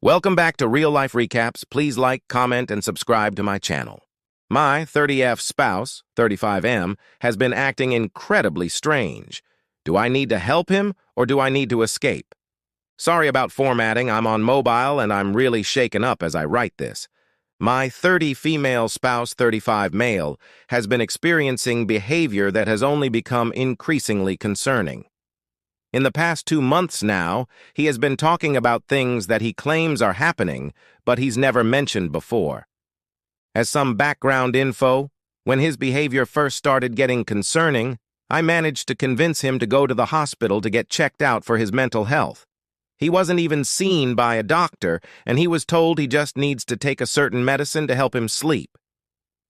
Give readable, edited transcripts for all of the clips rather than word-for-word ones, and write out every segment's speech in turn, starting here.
Welcome back to Real Life Recaps. Please like, comment, and subscribe to my channel. My 30F spouse, 35M, has been acting incredibly strange. Do I need to help him, or do I need to escape? Sorry about formatting, I'm on mobile and I'm really shaken up as I write this. My 30 female spouse, 35 male, has been experiencing behavior that has only become increasingly concerning. In the past 2 months now, he has been talking about things that he claims are happening, but he's never mentioned before. As some background info, when his behavior first started getting concerning, I managed to convince him to go to the hospital to get checked out for his mental health. He wasn't even seen by a doctor, and he was told he just needs to take a certain medicine to help him sleep.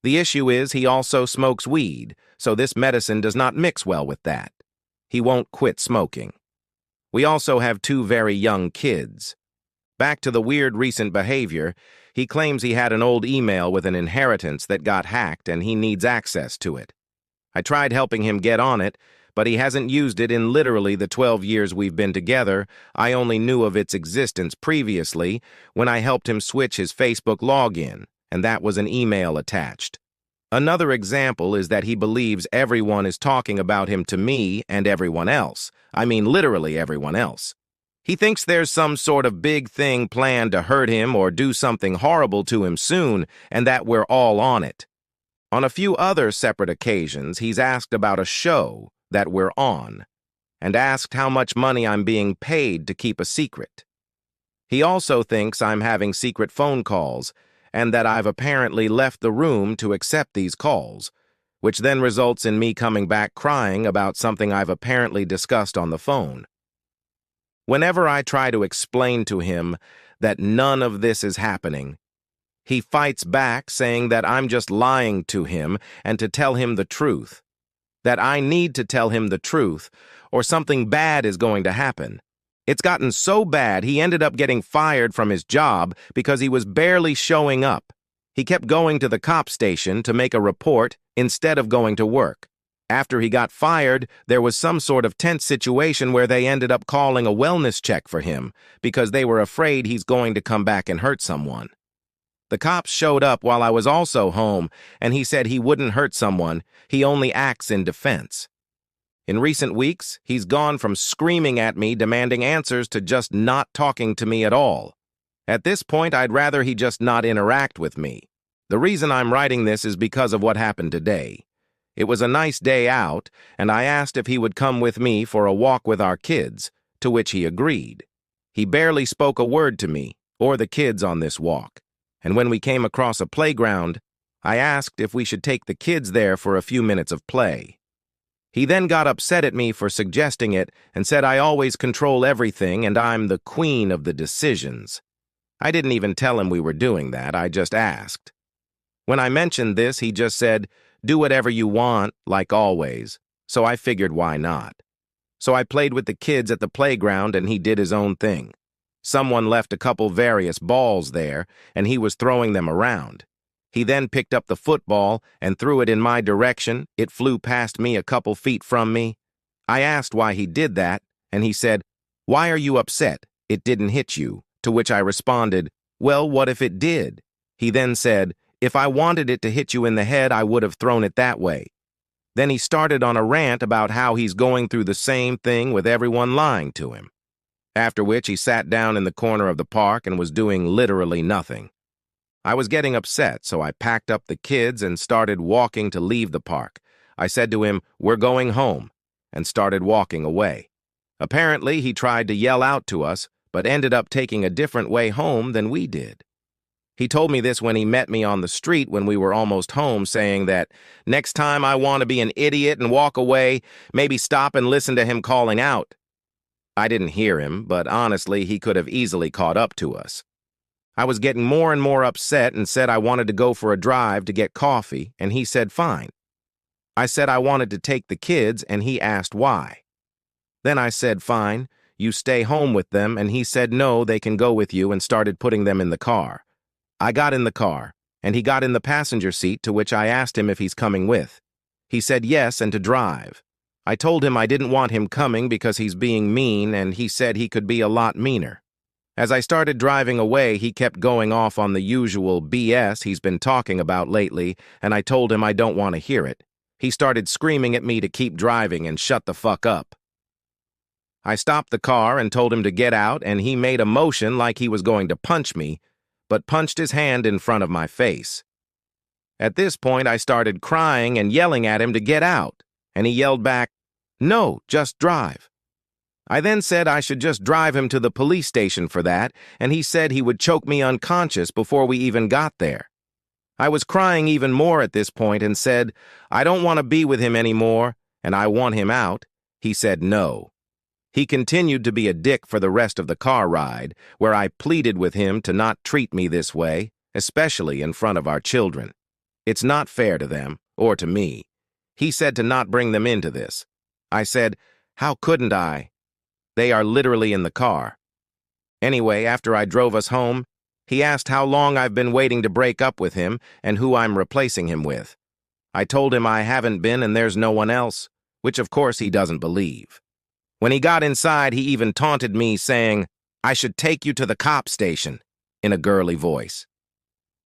The issue is he also smokes weed, so this medicine does not mix well with that. He won't quit smoking. We also have 2 very young kids. Back to the weird recent behavior, he claims he had an old email with an inheritance that got hacked and he needs access to it. I tried helping him get on it, but he hasn't used it in literally the 12 years we've been together. I only knew of its existence previously when I helped him switch his Facebook login, and that was an email attached. Another example is that he believes everyone is talking about him to me and everyone else. I mean literally everyone else. He thinks there's some sort of big thing planned to hurt him or do something horrible to him soon, and that we're all on it. On a few other separate occasions, he's asked about a show that we're on, and asked how much money I'm being paid to keep a secret. He also thinks I'm having secret phone calls, and that I've apparently left the room to accept these calls, which then results in me coming back crying about something I've apparently discussed on the phone. Whenever I try to explain to him that none of this is happening, he fights back saying that I'm just lying to him and to tell him the truth, that I need to tell him the truth or something bad is going to happen. It's gotten so bad he ended up getting fired from his job because he was barely showing up. He kept going to the cop station to make a report instead of going to work. After he got fired, there was some sort of tense situation where they ended up calling a wellness check for him because they were afraid he's going to come back and hurt someone. The cops showed up while I was also home, and he said he wouldn't hurt someone, he only acts in defense. In recent weeks, he's gone from screaming at me demanding answers to just not talking to me at all. At this point, I'd rather he just not interact with me. The reason I'm writing this is because of what happened today. It was a nice day out, and I asked if he would come with me for a walk with our kids, to which he agreed. He barely spoke a word to me, or the kids on this walk, and when we came across a playground, I asked if we should take the kids there for a few minutes of play. He then got upset at me for suggesting it and said I always control everything and I'm the queen of the decisions. I didn't even tell him we were doing that, I just asked. When I mentioned this, he just said, "Do whatever you want, like always," so I figured why not. So I played with the kids at the playground and he did his own thing. Someone left a couple various balls there and he was throwing them around. He then picked up the football and threw it in my direction. It flew past me a couple feet from me. I asked why he did that, and he said, "Why are you upset? It didn't hit you." To which I responded, "Well, what if it did?" He then said, "If I wanted it to hit you in the head, I would have thrown it that way." Then he started on a rant about how he's going through the same thing with everyone lying to him. After which he sat down in the corner of the park and was doing literally nothing. I was getting upset, so I packed up the kids and started walking to leave the park. I said to him, "We're going home," and started walking away. Apparently, he tried to yell out to us, but ended up taking a different way home than we did. He told me this when he met me on the street when we were almost home, saying that, "Next time I want to be an idiot and walk away, maybe stop and listen to him calling out." I didn't hear him, but honestly, he could have easily caught up to us. I was getting more and more upset and said I wanted to go for a drive to get coffee, and he said fine. I said I wanted to take the kids, and he asked why. Then I said fine, you stay home with them, and he said no, they can go with you, and started putting them in the car. I got in the car, and he got in the passenger seat, to which I asked him if he's coming with. He said yes and to drive. I told him I didn't want him coming because he's being mean, and he said he could be a lot meaner. As I started driving away, he kept going off on the usual BS he's been talking about lately, and I told him I don't want to hear it. He started screaming at me to keep driving and shut the fuck up. I stopped the car and told him to get out, and he made a motion like he was going to punch me, but punched his hand in front of my face. At this point, I started crying and yelling at him to get out, and he yelled back, "No, just drive." I then said I should just drive him to the police station for that, and he said he would choke me unconscious before we even got there. I was crying even more at this point and said, "I don't want to be with him anymore, and I want him out." He said no. He continued to be a dick for the rest of the car ride, where I pleaded with him to not treat me this way, especially in front of our children. It's not fair to them, or to me. He said to not bring them into this. I said, "How couldn't I? They are literally in the car." Anyway, after I drove us home, he asked how long I've been waiting to break up with him and who I'm replacing him with. I told him I haven't been and there's no one else, which of course he doesn't believe. When he got inside, he even taunted me, saying, "I should take you to the cop station," in a girly voice.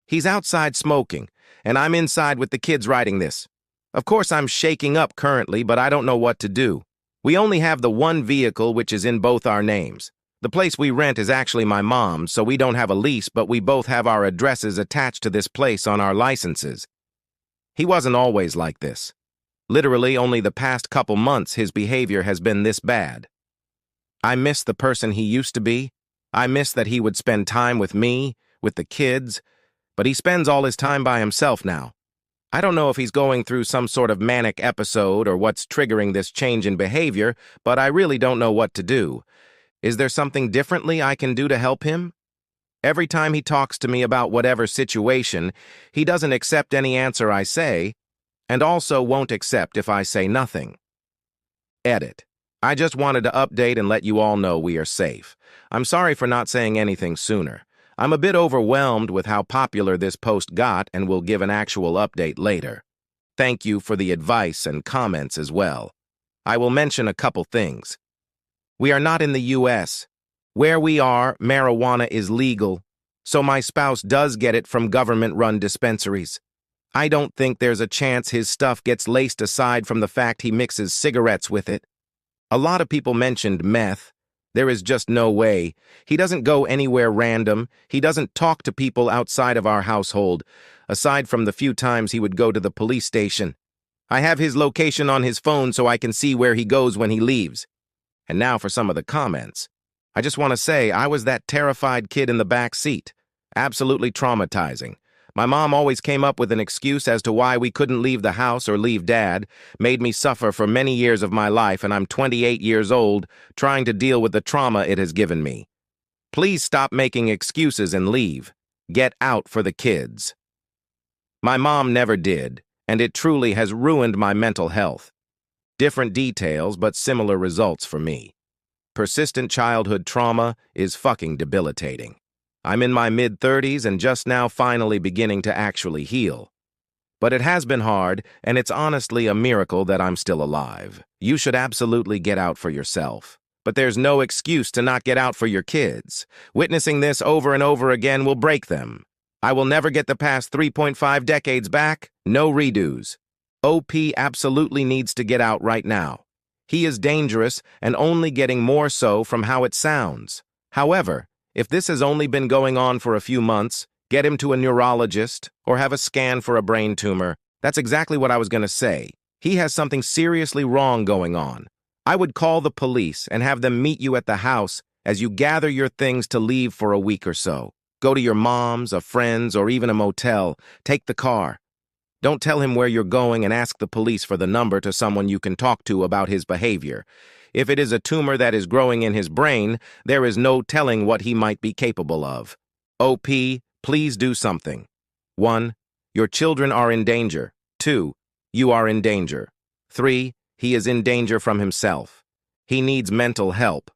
He's outside smoking, and I'm inside with the kids writing this. Of course, I'm shaking up currently, but I don't know what to do. We only have the one vehicle, which is in both our names. The place we rent is actually my mom's, so we don't have a lease, but we both have our addresses attached to this place on our licenses. He wasn't always like this. Literally, only the past couple months his behavior has been this bad. I miss the person he used to be. I miss that he would spend time with me, with the kids, but he spends all his time by himself now. I don't know if he's going through some sort of manic episode or what's triggering this change in behavior, but I really don't know what to do. Is there something differently I can do to help him? Every time he talks to me about whatever situation, he doesn't accept any answer I say, and also won't accept if I say nothing. Edit. I just wanted to update and let you all know we are safe. I'm sorry for not saying anything sooner. I'm a bit overwhelmed with how popular this post got and will give an actual update later. Thank you for the advice and comments as well. I will mention a couple things. We are not in the U.S. Where we are, marijuana is legal, so my spouse does get it from government-run dispensaries. I don't think there's a chance his stuff gets laced aside from the fact he mixes cigarettes with it. A lot of people mentioned meth. There is just no way. He doesn't go anywhere random. He doesn't talk to people outside of our household, aside from the few times he would go to the police station. I have his location on his phone so I can see where he goes when he leaves. And now for some of the comments. I just want to say I was that terrified kid in the back seat. Absolutely traumatizing. My mom always came up with an excuse as to why we couldn't leave the house or leave Dad, made me suffer for many years of my life, and I'm 28 years old, trying to deal with the trauma it has given me. Please stop making excuses and leave. Get out for the kids. My mom never did, and it truly has ruined my mental health. Different details, but similar results for me. Persistent childhood trauma is fucking debilitating. I'm in my mid-30s and just now finally beginning to actually heal. But it has been hard, and it's honestly a miracle that I'm still alive. You should absolutely get out for yourself. But there's no excuse to not get out for your kids. Witnessing this over and over again will break them. I will never get the past 3.5 decades back. No redos. OP absolutely needs to get out right now. He is dangerous and only getting more so from how it sounds. However, if this has only been going on for a few months, get him to a neurologist or have a scan for a brain tumor. That's exactly what I was going to say. He has something seriously wrong going on. I would call the police and have them meet you at the house as you gather your things to leave for a week or so. Go to your mom's, a friend's, or even a motel. Take the car. Don't tell him where you're going and ask the police for the number to someone you can talk to about his behavior. If it is a tumor that is growing in his brain, there is no telling what he might be capable of. OP, please do something. 1. Your children are in danger. 2. You are in danger. 3. He is in danger from himself. He needs mental help.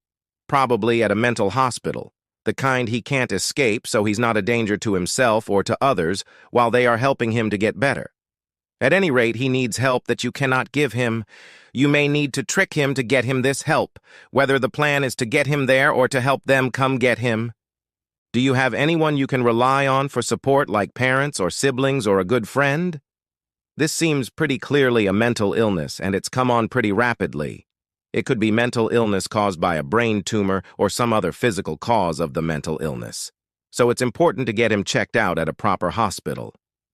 Probably at a mental hospital. The kind he can't escape so he's not a danger to himself or to others while they are helping him to get better. At any rate, he needs help that you cannot give him. You may need to trick him to get him this help, whether the plan is to get him there or to help them come get him. Do you have anyone you can rely on for support like parents or siblings or a good friend? This seems pretty clearly a mental illness, and it's come on pretty rapidly. It could be mental illness caused by a brain tumor or some other physical cause of the mental illness. So it's important to get him checked out at a proper hospital.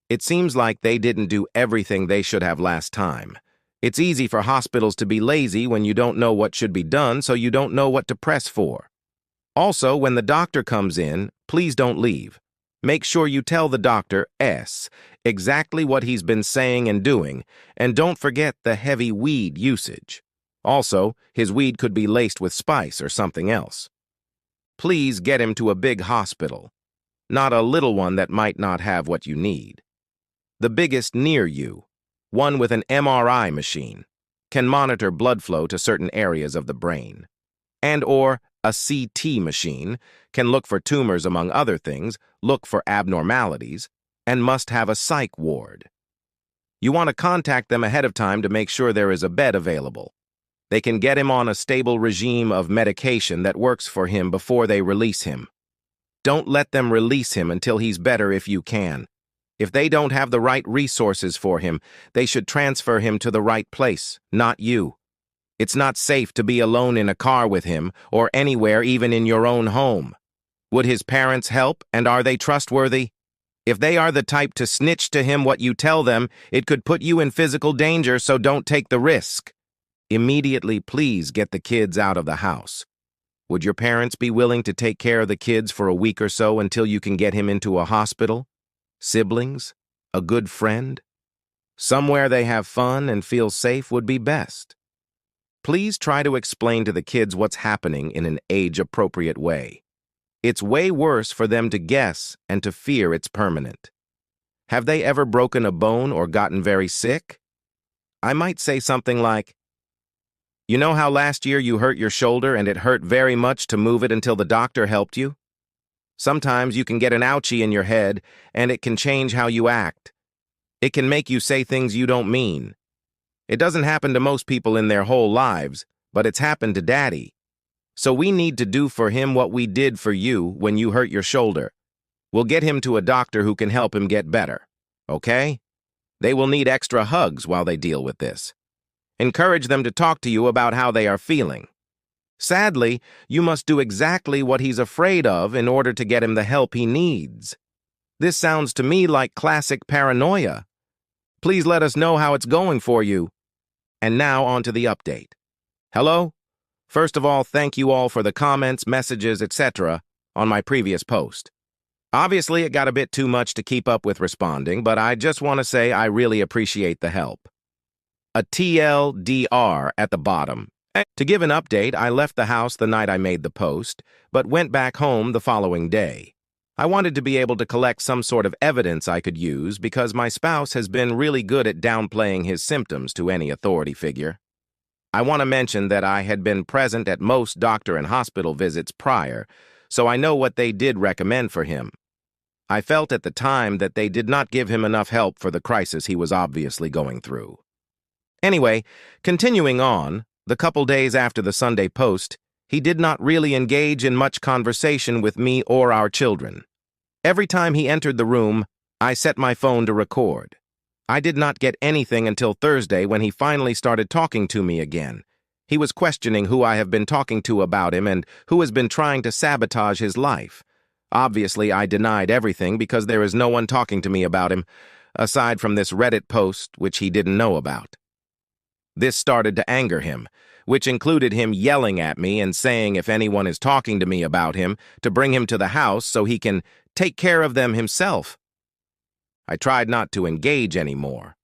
It seems like they didn't do everything they should have last time. It's easy for hospitals to be lazy when you don't know what should be done, so you don't know what to press for. Also, when the doctor comes in, please don't leave. Make sure you tell the doctor exactly what he's been saying and doing, and don't forget the heavy weed usage. Also, his weed could be laced with spice or something else. Please get him to a big hospital, not a little one that might not have what you need. The biggest near you, one with an MRI machine, can monitor blood flow to certain areas of the brain. And/or a CT machine can look for tumors among other things, look for abnormalities, and must have a psych ward. You want to contact them ahead of time to make sure there is a bed available. They can get him on a stable regime of medication that works for him before they release him. Don't let them release him until he's better if you can. If they don't have the right resources for him, they should transfer him to the right place, not you. It's not safe to be alone in a car with him, or anywhere, even in your own home. Would his parents help, and are they trustworthy? If they are the type to snitch to him what you tell them, it could put you in physical danger, so don't take the risk. Immediately, please get the kids out of the house. Would your parents be willing to take care of the kids for a week or so until you can get him into a hospital? Siblings? A good friend? Somewhere they have fun and feel safe would be best. Please try to explain to the kids what's happening in an age-appropriate way. It's way worse for them to guess and to fear it's permanent. Have they ever broken a bone or gotten very sick? I might say something like, "You know how last year you hurt your shoulder and it hurt very much to move it until the doctor helped you? Sometimes you can get an ouchie in your head and it can change how you act. It can make you say things you don't mean. It doesn't happen to most people in their whole lives, but it's happened to Daddy. So we need to do for him what we did for you when you hurt your shoulder. We'll get him to a doctor who can help him get better, okay? They will need extra hugs while they deal with this. Encourage them to talk to you about how they are feeling. Sadly, you must do exactly what he's afraid of in order to get him the help he needs. This sounds to me like classic paranoia. Please let us know how it's going for you. And now on to the update. Hello? First of all, thank you all for the comments, messages, etc. on my previous post. Obviously, it got a bit too much to keep up with responding, but I just want to say I really appreciate the help. A TLDR at the bottom. To give an update, I left the house the night I made the post, but went back home the following day. I wanted to be able to collect some sort of evidence I could use because my spouse has been really good at downplaying his symptoms to any authority figure. I want to mention that I had been present at most doctor and hospital visits prior, so I know what they did recommend for him. I felt at the time that they did not give him enough help for the crisis he was obviously going through. Anyway, continuing on, the couple days after the Sunday post, he did not really engage in much conversation with me or our children. Every time he entered the room, I set my phone to record. I did not get anything until Thursday when he finally started talking to me again. He was questioning who I have been talking to about him and who has been trying to sabotage his life. Obviously, I denied everything because there is no one talking to me about him, aside from this Reddit post which he didn't know about. This started to anger him, which included him yelling at me and saying if anyone is talking to me about him, to bring him to the house so he can take care of them himself. I tried not to engage anymore.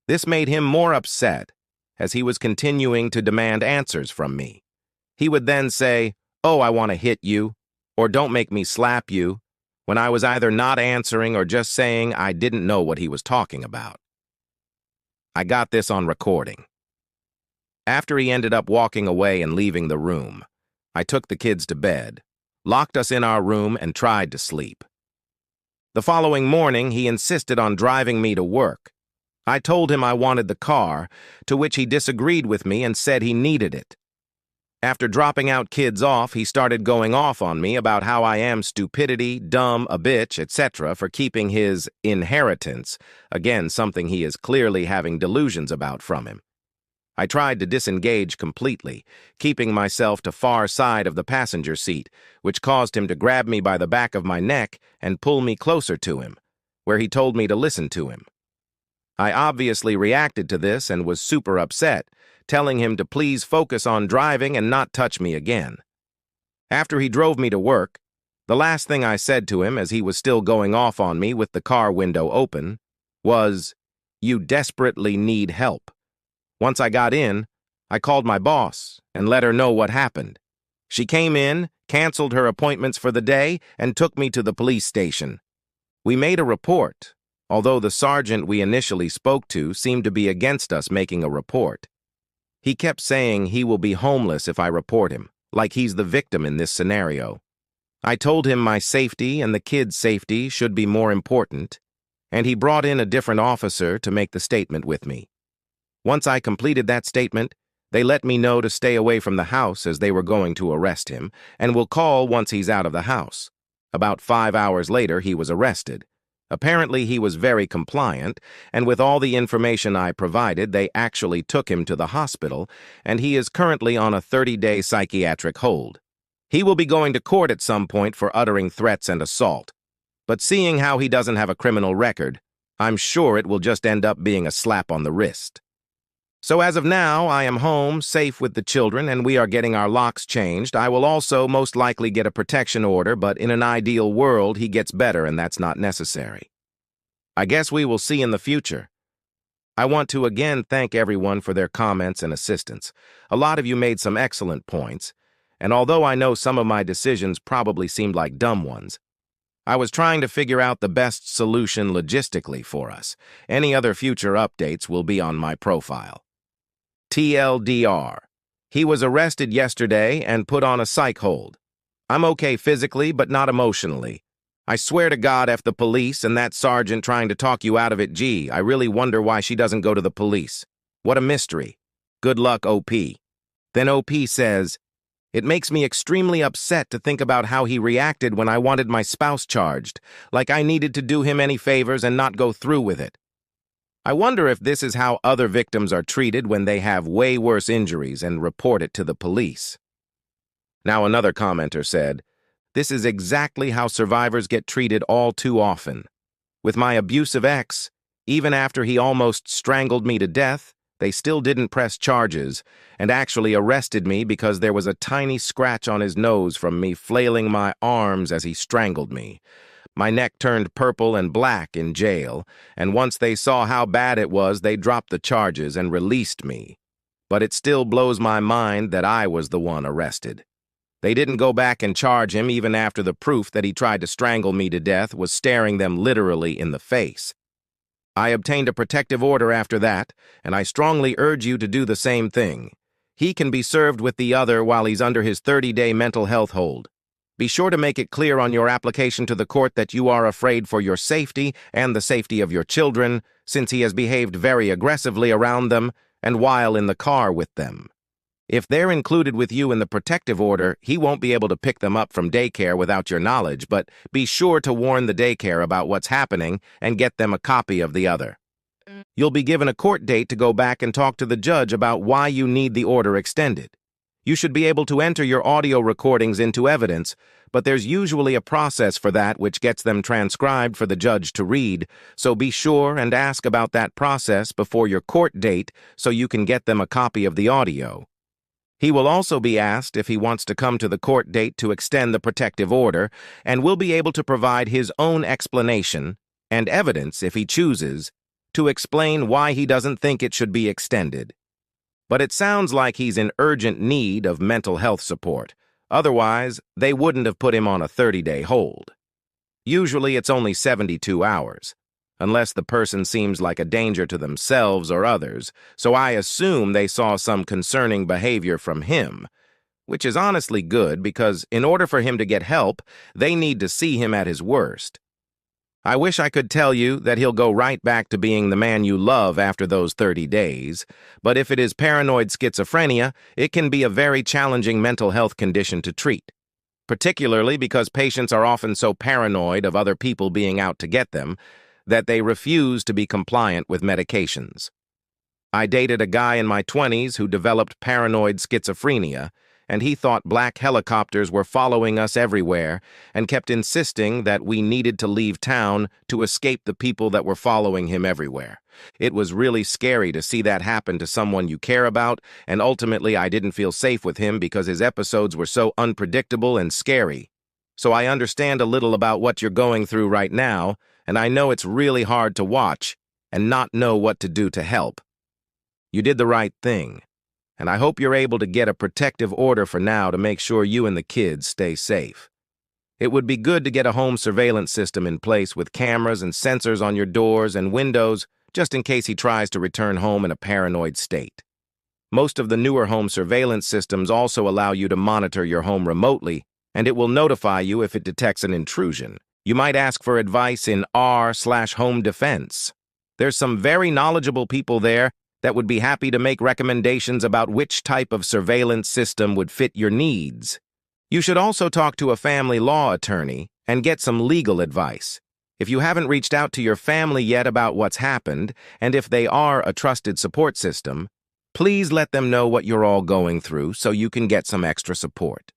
This made him more upset, as he was continuing to demand answers from me. He would then say, "Oh, I want to hit you," or "Don't make me slap you," when I was either not answering or just saying I didn't know what he was talking about. I got this on recording. After he ended up walking away and leaving the room, I took the kids to bed, locked us in our room, and tried to sleep. The following morning, he insisted on driving me to work. I told him I wanted the car, to which he disagreed with me and said he needed it. After dropping out kids off, he started going off on me about how I am stupidity, dumb, a bitch, etc. for keeping his inheritance, again something he is clearly having delusions about from him. I tried to disengage completely, keeping myself to far side of the passenger seat, which caused him to grab me by the back of my neck and pull me closer to him, where he told me to listen to him. I obviously reacted to this and was super upset, telling him to please focus on driving and not touch me again. After he drove me to work, the last thing I said to him as he was still going off on me with the car window open was, "You desperately need help." Once I got in, I called my boss and let her know what happened. She came in, canceled her appointments for the day, and took me to the police station. We made a report, although the sergeant we initially spoke to seemed to be against us making a report. He kept saying he will be homeless if I report him, like he's the victim in this scenario. I told him my safety and the kids' safety should be more important, and he brought in a different officer to make the statement with me. Once I completed that statement, they let me know to stay away from the house as they were going to arrest him, and will call once he's out of the house. About 5 hours later, he was arrested. Apparently, he was very compliant, and with all the information I provided, they actually took him to the hospital, and he is currently on a 30-day psychiatric hold. He will be going to court at some point for uttering threats and assault. But seeing how he doesn't have a criminal record, I'm sure it will just end up being a slap on the wrist. So as of now, I am home, safe with the children, and we are getting our locks changed. I will also most likely get a protection order, but in an ideal world, he gets better, and that's not necessary. I guess we will see in the future. I want to again thank everyone for their comments and assistance. A lot of you made some excellent points, and although I know some of my decisions probably seemed like dumb ones, I was trying to figure out the best solution logistically for us. Any other future updates will be on my profile. TLDR. He was arrested yesterday and put on a psych hold. I'm okay physically, but not emotionally. I swear to God, F the police and that sergeant trying to talk you out of it. Gee, I really wonder why she doesn't go to the police. What a mystery. Good luck, OP. Then OP says, "It makes me extremely upset to think about how he reacted when I wanted my spouse charged, like I needed to do him any favors and not go through with it. I wonder if this is how other victims are treated when they have way worse injuries and report it to the police." Now another commenter said, "This is exactly how survivors get treated all too often. With my abusive ex, even after he almost strangled me to death, they still didn't press charges and actually arrested me because there was a tiny scratch on his nose from me flailing my arms as he strangled me. My neck turned purple and black in jail, and once they saw how bad it was, they dropped the charges and released me. But it still blows my mind that I was the one arrested. They didn't go back and charge him even after the proof that he tried to strangle me to death was staring them literally in the face. I obtained a protective order after that, and I strongly urge you to do the same thing. He can be served with the other while he's under his 30-day mental health hold. Be sure to make it clear on your application to the court that you are afraid for your safety and the safety of your children, since he has behaved very aggressively around them and while in the car with them. If they're included with you in the protective order, he won't be able to pick them up from daycare without your knowledge, but be sure to warn the daycare about what's happening and get them a copy of the other. You'll be given a court date to go back and talk to the judge about why you need the order extended. You should be able to enter your audio recordings into evidence, but there's usually a process for that which gets them transcribed for the judge to read, so be sure and ask about that process before your court date so you can get them a copy of the audio. He will also be asked if he wants to come to the court date to extend the protective order, and will be able to provide his own explanation and evidence, if he chooses, to explain why he doesn't think it should be extended. But it sounds like he's in urgent need of mental health support. Otherwise, they wouldn't have put him on a 30-day hold. Usually it's only 72 hours, unless the person seems like a danger to themselves or others, so I assume they saw some concerning behavior from him, which is honestly good because in order for him to get help, they need to see him at his worst. I wish I could tell you that he'll go right back to being the man you love after those 30 days, but if it is paranoid schizophrenia, it can be a very challenging mental health condition to treat, particularly because patients are often so paranoid of other people being out to get them that they refuse to be compliant with medications. I dated a guy in my 20s who developed paranoid schizophrenia, and he thought black helicopters were following us everywhere and kept insisting that we needed to leave town to escape the people that were following him everywhere. It was really scary to see that happen to someone you care about, and ultimately I didn't feel safe with him because his episodes were so unpredictable and scary. So I understand a little about what you're going through right now, and I know it's really hard to watch and not know what to do to help. You did the right thing, and I hope you're able to get a protective order for now to make sure you and the kids stay safe. It would be good to get a home surveillance system in place with cameras and sensors on your doors and windows just in case he tries to return home in a paranoid state. Most of the newer home surveillance systems also allow you to monitor your home remotely, and it will notify you if it detects an intrusion. You might ask for advice in r/home defense. There's some very knowledgeable people there that would be happy to make recommendations about which type of surveillance system would fit your needs. You should also talk to a family law attorney and get some legal advice. If you haven't reached out to your family yet about what's happened, and if they are a trusted support system, please let them know what you're all going through so you can get some extra support.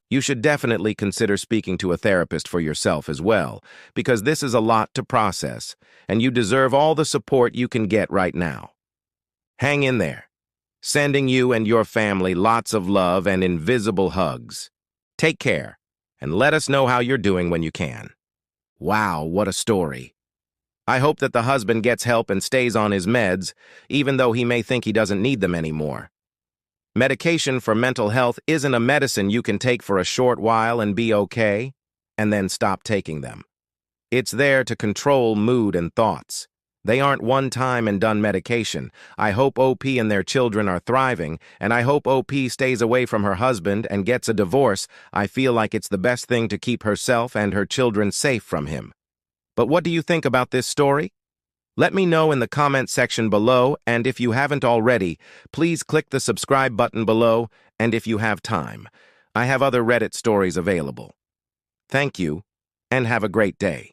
You should definitely consider speaking to a therapist for yourself as well, because this is a lot to process, and you deserve all the support you can get right now. Hang in there. Sending you and your family lots of love and invisible hugs. Take care, and let us know how you're doing when you can. Wow, what a story. I hope that the husband gets help and stays on his meds, even though he may think he doesn't need them anymore. Medication for mental health isn't a medicine you can take for a short while and be okay, and then stop taking them. It's there to control mood and thoughts. They aren't one-time-and-done medication. I hope OP and their children are thriving, and I hope OP stays away from her husband and gets a divorce. I feel like it's the best thing to keep herself and her children safe from him. But what do you think about this story? Let me know in the comment section below, and if you haven't already, please click the subscribe button below, and if you have time, I have other Reddit stories available. Thank you, and have a great day.